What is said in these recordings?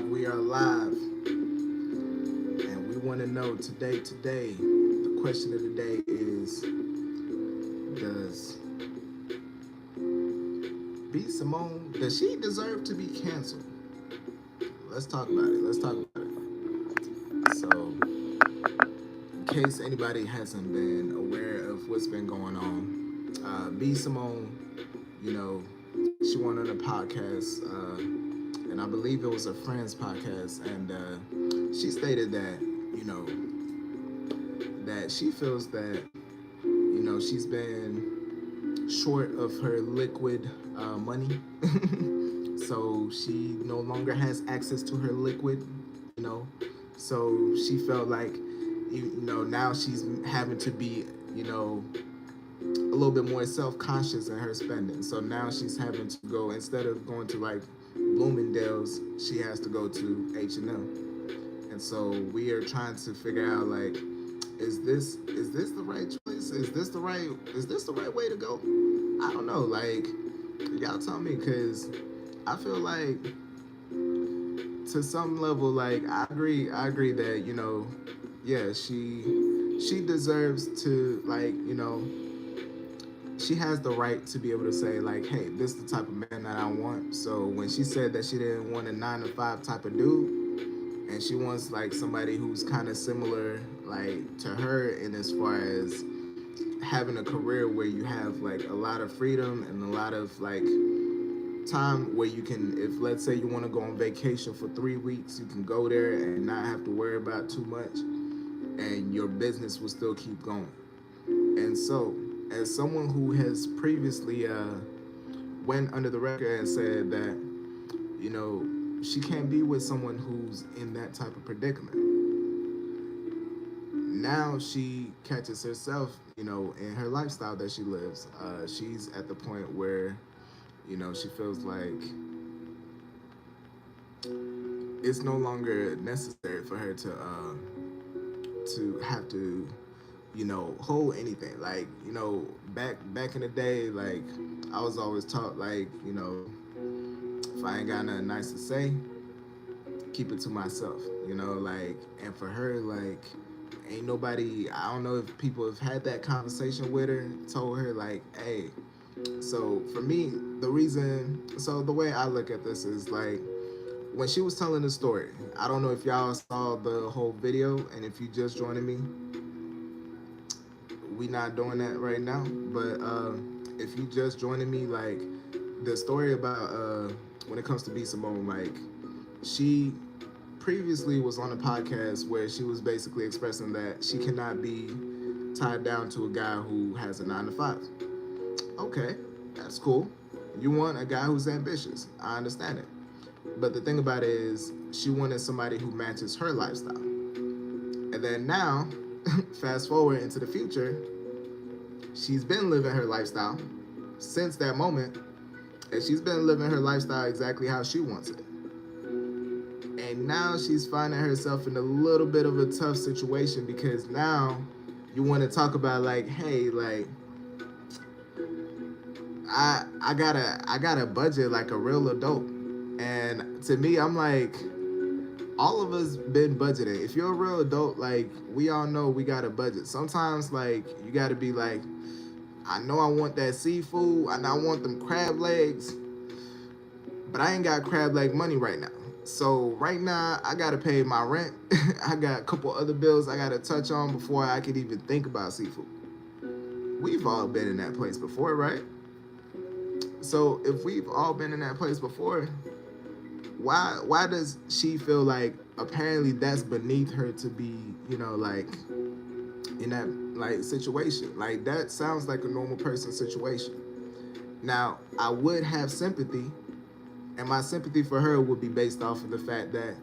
We are live. And we want to know today, the question of the day is, does B. Simone, does she deserve to be canceled? Let's talk about it. Let's talk about it. So, in case anybody hasn't been aware of what's been going on, B. Simone, you know, she went on a podcast, and I believe it was a friend's podcast, and she stated that, you know, that she feels that, she's been short of her liquid money. So she no longer has access to her liquid, you know. So she felt like, now she's having to be, a little bit more self-conscious in her spending. So now she's having to go, instead of going to like Bloomingdale's, she has to go to H&M. And so we are trying to figure out, like, is this the right choice? Is this the right way to go? I don't know. Like, y'all tell me, because I feel like, to some level, like, I agree that, yeah, she deserves to, like, she has the right to be able to say, like, hey, this is the type of man that I want. So when she said that she didn't want a 9 to 5 type of dude, and she wants like somebody who's kind of similar, like, to her, in as far as having a career where you have like a lot of freedom and a lot of like time where you can, if let's say you want to go on vacation for 3 weeks, you can go there and not have to worry about too much, and your business will still keep going. And so, as someone who has previously went under the record and said that, she can't be with someone who's in that type of predicament. Now she catches herself, in her lifestyle that she lives. She's at the point where, she feels like it's no longer necessary for her to have to, hold anything. Like, back in the day, like, I was always taught, like, if I ain't got nothing nice to say, keep it to myself, like, and for her, like, ain't nobody, I don't know if people have had that conversation with her, told her, like, hey, so for me, the way I look at this is, like, when she was telling the story, I don't know if y'all saw the whole video, and if you just joining me, we not doing that right now, but if you just joining me, like, the story about when it comes to B. Simone, like, she previously was on a podcast where she was basically expressing that she cannot be tied down to a guy who has a 9 to 5. Okay, that's cool. You want a guy who's ambitious. I understand it. But the thing about it is, she wanted somebody who matches her lifestyle. And then now, fast forward into the future, she's been living her lifestyle since that moment, and she's been living her lifestyle exactly how she wants it. And now she's finding herself in a little bit of a tough situation, because now you want to talk about, like, hey, like, I got a budget like a real adult. And to me, I'm like, all of us been budgeting. If you're a real adult, like, we all know we got a budget. Sometimes, like, you got to be like, I know I want that seafood, and I want them crab legs, but I ain't got crab leg money right now. So right now, I gotta pay my rent. I got a couple other bills I gotta touch on before I could even think about seafood. We've all been in that place before, right? So if we've all been in that place before, why does she feel like apparently that's beneath her to be, like, in that, like, situation? Like, that sounds like a normal person situation. Now, I would have sympathy, and my sympathy for her would be based off of the fact that,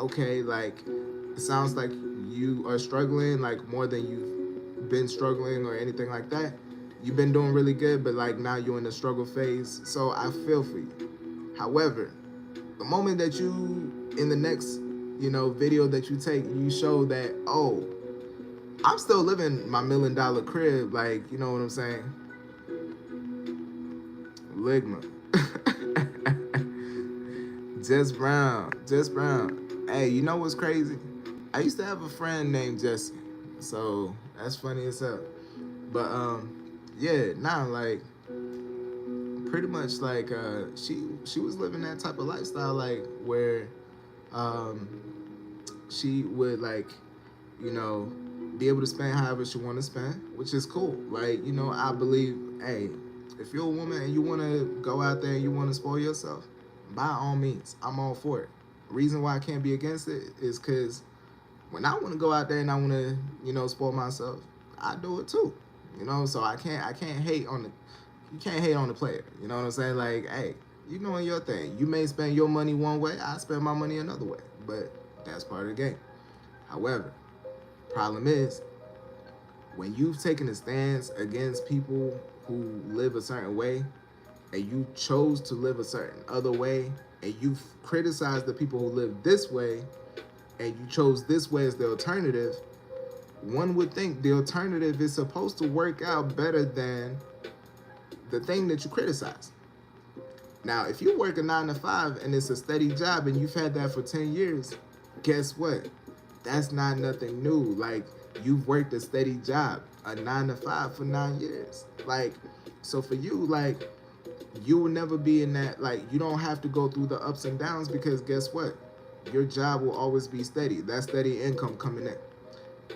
okay, like, it sounds like you are struggling, like, more than you've been struggling or anything like that. You've been doing really good, but, like, now you're in the struggle phase. So I feel for you. However, the moment that you, in the next, video that you take, you show that, oh, I'm still living my $1 million crib, like, you know what I'm saying? Ligma. Just Brown. Hey, you know what's crazy? I used to have a friend named Jesse, so that's funny as hell. But yeah, nah, like pretty much like she was living that type of lifestyle, like where um she would like you know be able to spend however she want to spend, which is cool. Like I believe, hey, if you're a woman and you want to go out there and you want to spoil yourself, by all means, I'm all for it. Reason why I can't be against it is because when I want to go out there and I want to spoil myself, I do it too. So I can't hate on the you can't hate on the player. You know what I'm saying? Like, hey, you doing your thing. You may spend your money one way, I spend my money another way, but that's part of the game. However, problem is when you've taken a stance against people who live a certain way and you chose to live a certain other way and you've criticized the people who live this way and you chose this way as the alternative, one would think the alternative is supposed to work out better than the thing that you criticize. Now, if you work a 9 to 5 and it's a steady job and you've had that for 10 years, guess what? That's not nothing new. Like, you've worked a steady job, a 9 to 5 for 9 years. Like, so for you, like, you will never be in that, like, you don't have to go through the ups and downs because guess what? Your job will always be steady. That steady income coming in.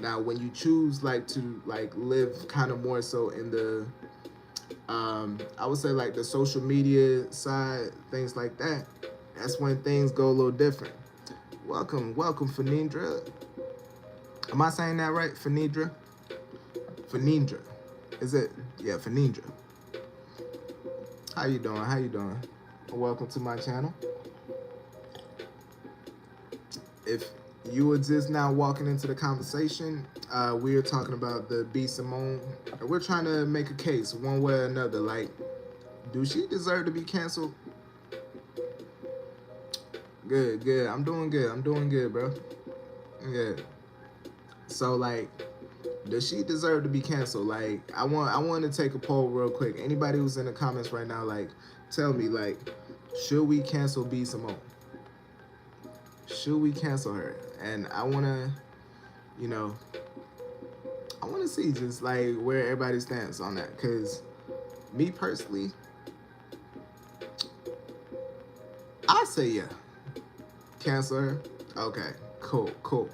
Now, when you choose, like, to, like, live kind of more so in the, I would say, like, the social media side, things like that, that's when things go a little different. Welcome, Phanindra. Am I saying that right? Phanindra? Phanindra. Is it? Yeah, Phanindra. How you doing? Welcome to my channel. If you were just now walking into the conversation, we are talking about the B. Simone. We're trying to make a case one way or another. Like, do she deserve to be canceled? Good. I'm doing good, bro. Good. So, like, does she deserve to be canceled? Like, I want to take a poll real quick. Anybody who's in the comments right now, like, tell me, like, should we cancel B. Simone? Should we cancel her? And I want to see just like where everybody stands on that. Cause me personally, I say yeah, cancel her. Okay, cool.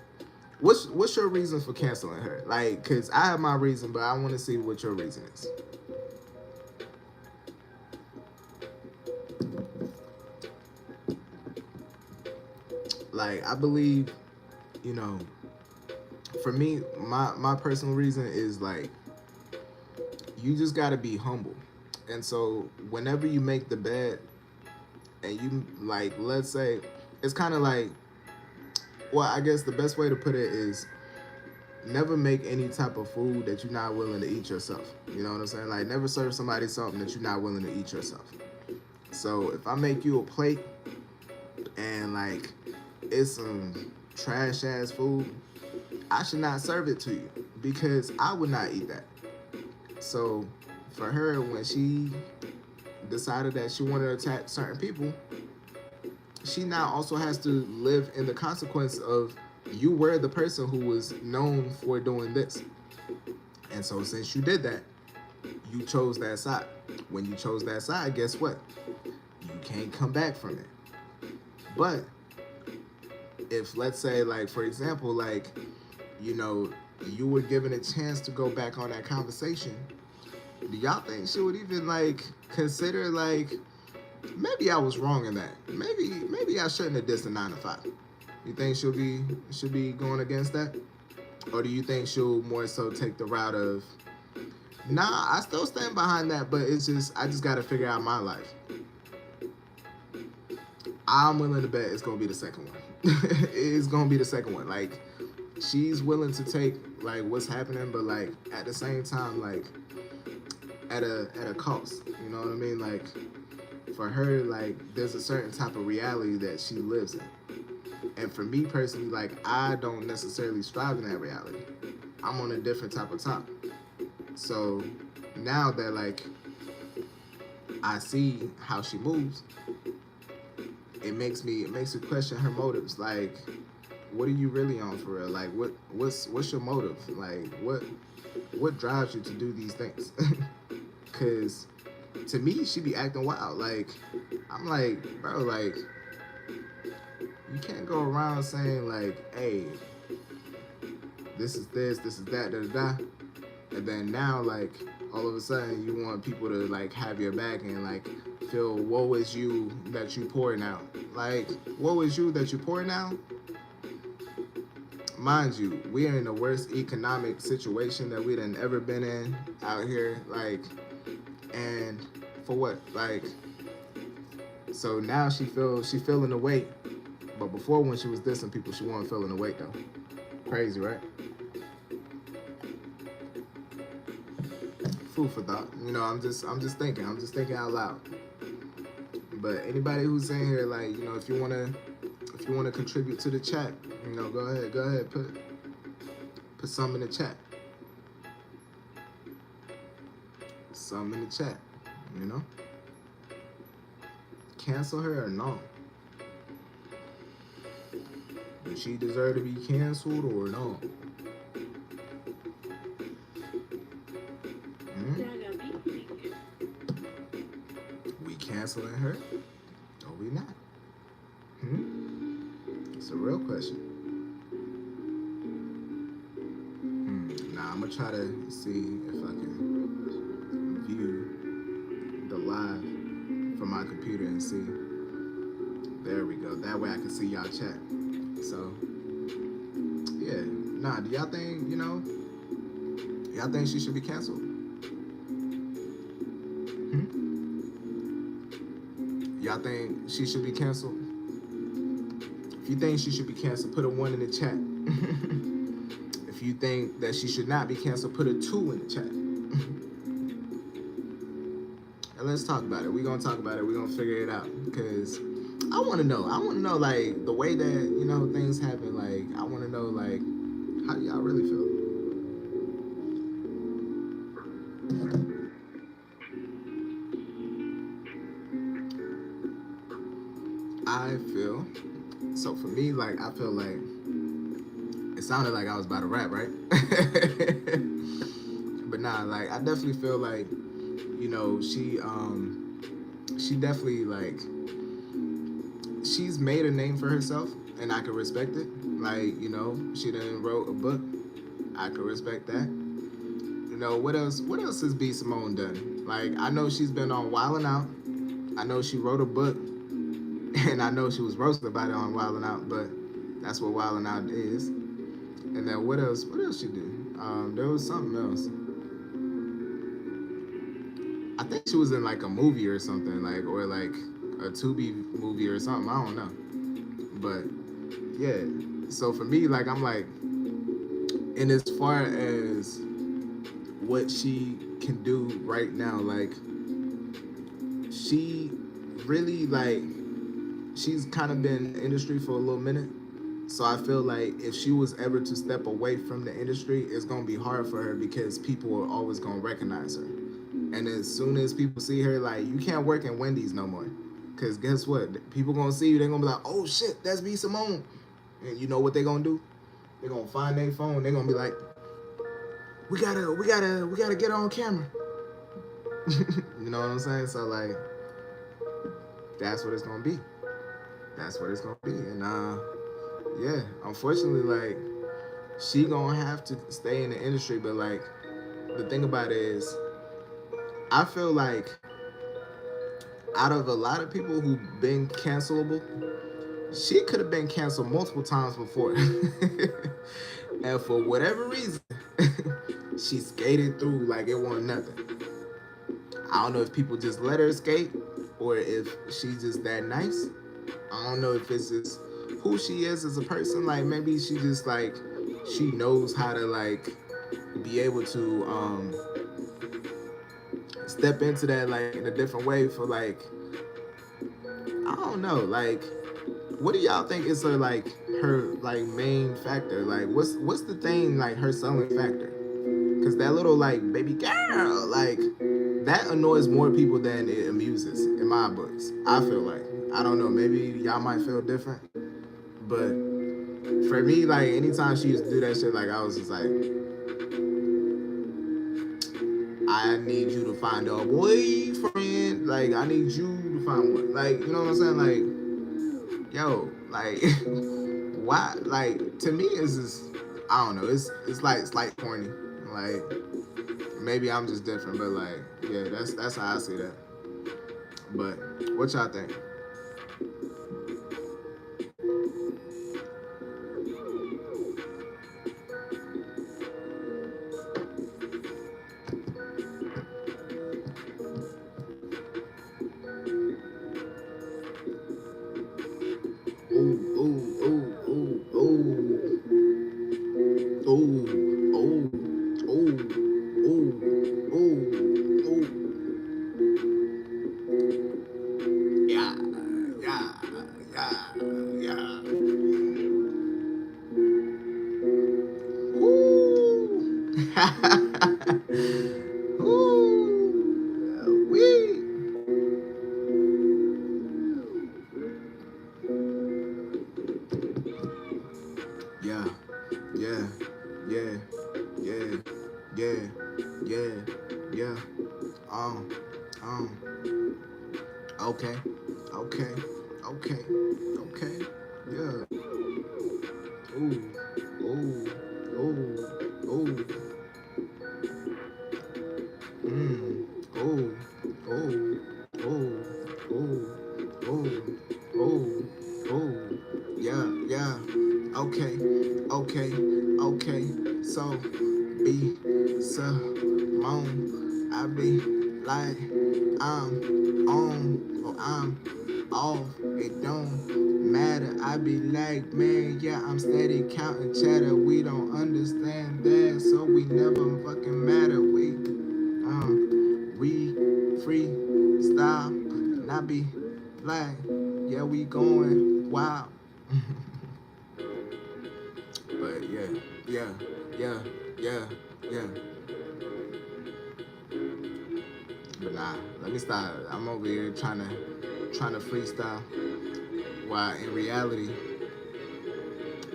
What's your reason for canceling her? Like, cause I have my reason, but I want to see what your reason is. Like, I believe, for me, my personal reason is like, you just gotta be humble. And so whenever you make the bed and you, like, let's say, it's kind of like, well, I guess the best way to put it is never make any type of food that you're not willing to eat yourself. You know what I'm saying? Like, never serve somebody something that you're not willing to eat yourself. So if I make you a plate and, like, it's some trash ass food, I should not serve it to you because I would not eat that. So for her, when she decided that she wanted to attack certain people, she now also has to live in the consequence of, you were the person who was known for doing this. And so since you did that, you chose that side. When you chose that side, guess what? You can't come back from it. But if, let's say, like, for example, like, you were given a chance to go back on that conversation, do y'all think she would even, like, consider, like, maybe I was wrong in that. Maybe I shouldn't have dissed a 9 to 5. You think she'll be going against that? Or do you think she'll more so take the route of, nah, I still stand behind that, but it's just, I just got to figure out my life. I'm willing to bet it's going to be the second one. It's going to be the second one. Like, she's willing to take, like, what's happening, but, like, at the same time, like, at a cost. You know what I mean? Like, for her, like, there's a certain type of reality that she lives in. And for me personally, like, I don't necessarily strive in that reality. I'm on a different type of top. So now that, like, I see how she moves, it makes me question her motives. Like, what are you really on for real? Like, what's your motive? Like, what drives you to do these things? Cause to me, she be acting wild. Like, I'm like, bro, like, you can't go around saying like, hey, this is that, da da da, and then now like all of a sudden you want people to like have your back and like feel woe is you that you pouring out. Like, woe is you that you pouring out. Mind you, we are in the worst economic situation that we'd ever been in out here. Like, and for what? Like, so now she feeling the weight. But before, when she was dissing people, she wasn't feeling the weight though. Crazy, right? Food for thought. You know, I'm just thinking out loud. But anybody who's in here, like, you know, if you wanna contribute to the chat, you know, go ahead, put some in the chat. Some in the chat, you know? Cancel her or no? Does she deserve to be canceled or no? Hmm? We canceling her or we not? It's a real question. Nah, I'm gonna try to see if I can view the live from my computer and see. There we go. That way I can see y'all chat. So, yeah. Nah, do y'all think, y'all think she should be canceled? Y'all think she should be canceled? If you think she should be canceled, put a 1 in the chat. If you think that she should not be canceled, put a 2 in the chat. And let's talk about it. We're going to talk about it. We're going to figure it out. Because I want to know. Like, the way that, things happen. Like, I want to know, like, how do y'all really feel? I feel, so for me, like, I feel like, it sounded like I was about to rap, right? But nah, like, I definitely feel like, she definitely, like, she's made a name for herself, and I can respect it. Like, she done wrote a book. I can respect that. What else has B Simone done? Like, I know she's been on Wildin' Out. I know she wrote a book, and I know she was roasted about it on Wildin' Out, but that's what Wildin' Out is. And then what else she do? There was something else. I think she was in like a movie or something, like, or like a Tubi movie or something. I don't know. But yeah. So for me, like, I'm like, and as far as what she can do right now, like, she really, like, she's kind of been in the industry for a little minute. So I feel like if she was ever to step away from the industry, it's gonna be hard for her because people are always gonna recognize her. And as soon as people see her, like, you can't work in Wendy's no more. Cause guess what? People gonna see you, they're gonna be like, oh shit, that's B Simone. And you know what they gonna do? They're gonna find their phone, they're gonna be like, we gotta get her on camera. You know what I'm saying? So like, that's what it's gonna be. That's what it's gonna be. And yeah, unfortunately, like, she gonna have to stay in the industry. But like, the thing about it is, I feel like out of a lot of people who've been cancelable, she could have been canceled multiple times before. And for whatever reason, she skated through like it wasn't nothing. I don't know if people just let her skate or if she's just that nice. I don't know if it's just who she is as a person. Like, maybe she just, like, she knows how to, like, be able to step into that, like, in a different way for, like, I don't know, like, what do y'all think is her, like, main factor? Like, what's the thing, like, her selling factor? Because that little, like, baby girl, like, that annoys more people than it amuses in my books. I feel like. I don't know. Maybe y'all might feel different, but for me, like anytime she used to do that shit, like I was just like, I need you to find a boyfriend. Like I need you to find one. Like you know what I'm saying? Like yo, like why? Like to me, it's just I don't know. It's like slight corny. Like maybe I'm just different, but like yeah, that's how I see that. But what y'all think? Ooh ooh ooh ooh ooh ooh ooh ooh ooh ooh ooh. Yeah, yeah, yeah, yeah. Ooh. Ooh. Wee. Yeah, yeah, yeah, yeah, yeah, yeah, yeah. Um, okay, okay, okay, okay. Yeah. Ooh, ooh, ooh, ooh. Mm. Oh, oh, oh, oh, oh, oh, oh. Yeah, yeah. Okay, okay, okay. So, be Simone. I be like, I'm on or I'm off. It don't matter. I be like, man, yeah, I'm steady counting cheddar. We don't understand that, so we never fucking matter. We free style, and I be like, yeah, we going wild. But yeah, yeah, yeah, yeah, yeah. But nah, let me stop. I'm over here trying to freestyle. While in reality,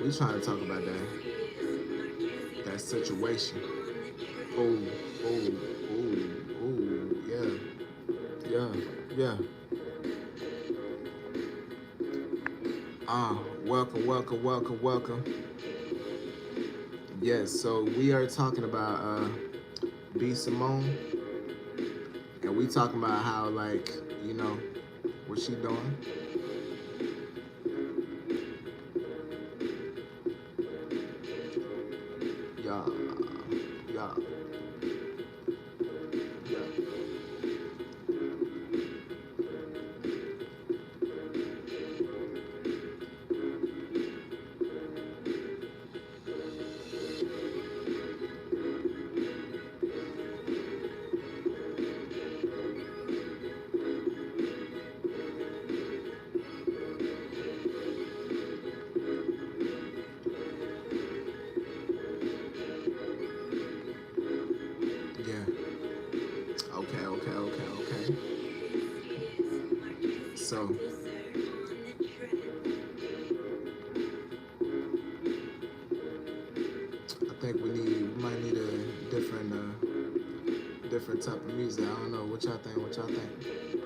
we trying to talk about that situation. Oh, oh, oh, oh, yeah, yeah, yeah. Welcome, welcome, welcome, welcome. Yes, so we are talking about B Simone, and we talking about how like you know what she doing. Yeah, yeah, yeah, yeah. Okay, okay, okay, okay. So I think we might need a different type of music. I don't know what y'all think. What y'all think?